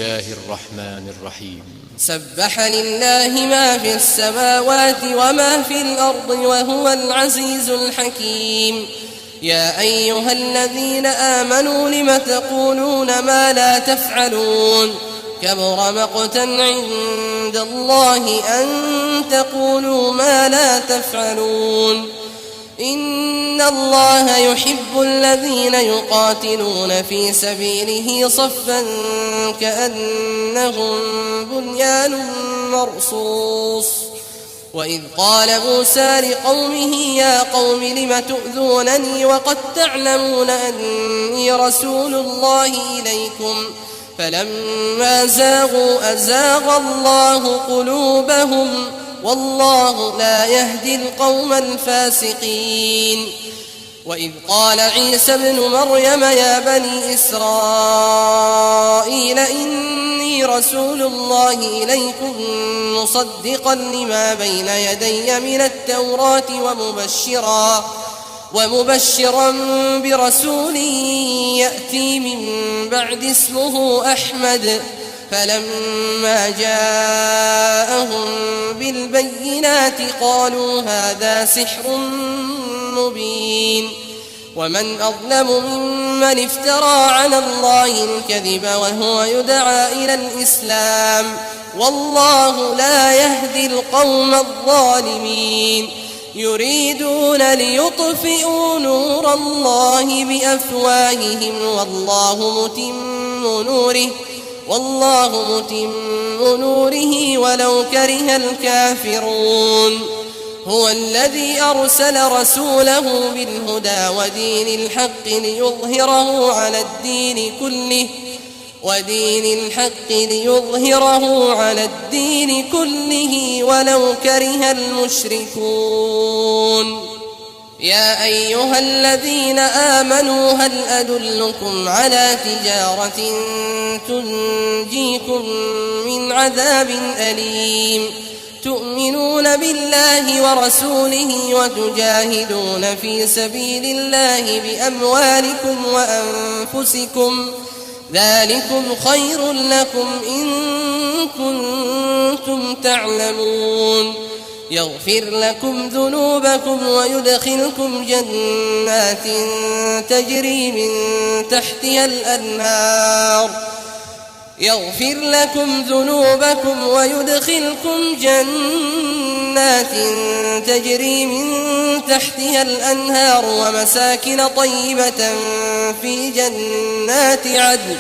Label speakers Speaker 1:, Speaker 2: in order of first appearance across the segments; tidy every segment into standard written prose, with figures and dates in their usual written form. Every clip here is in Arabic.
Speaker 1: الله الرحمن الرحيم
Speaker 2: سبح لله ما في السماوات وما في الأرض وهو العزيز الحكيم يا أيها الذين آمنوا لم تقولون ما لا تفعلون كبر مقتا عند الله أن تقولوا ما لا تفعلون إن الله يحب الذين يقاتلون في سبيله صفا كأنهم بنيان مرصوص وإذ قال موسى لقومه يا قوم لم تؤذونني وقد تعلمون أني رسول الله إليكم فلما زاغوا أزاغ الله قلوبهم والله لا يهدي القوم الفاسقين وإذ قال عيسى ابن مريم يا بني إسرائيل إني رسول الله إليكم مصدقا لما بين يدي من التوراة ومبشرا برسول يأتي من بعد اسمه أحمد فلما جاءهم بالبينات قالوا هذا سحر مبين ومن أظلم ممن افترى على الله الكذب وهو يدعى إلى الإسلام والله لا يهدي القوم الظالمين يريدون ليطفئوا نور الله بأفواههم والله متم نوره ولو كره الكافرون هو الذي أرسل رسوله بالهدى ودين الحق ليظهره على الدين كله ولو كره المشركون يا أيها الذين آمنوا هل أدلكم على تجارة تنجيكم من عذاب أليم تؤمنون بالله ورسوله وتجاهدون في سبيل الله بأموالكم وأنفسكم ذلكم خير لكم إن كنتم تعلمون يغفر لكم ذنوبكم ويدخلكم جنات تجري من تحتها الأنهار ومساكن طيبة في جنات عدن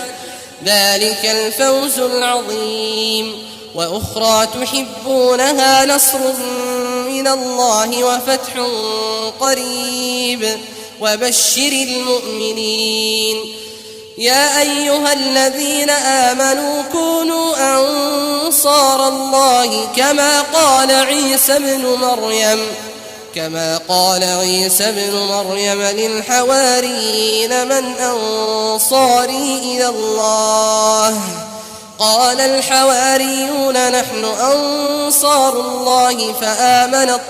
Speaker 2: ذلك الفوز العظيم وأخرى تحبونها نصر من الله وفتح قريب وبشر المؤمنين يا أيها الذين آمنوا كونوا أنصار الله كما قال عيسى بن مريم للحواريين من أنصاري إلى الله قال الحواريون نحن أنصار الله فآمنت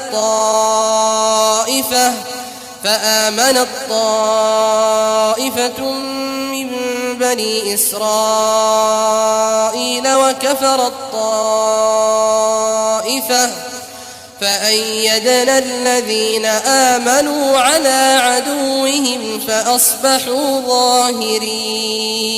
Speaker 2: طائفة من بني إسرائيل وكفرت طائفة فأيدنا الذين آمنوا على عدوهم فأصبحوا ظاهرين.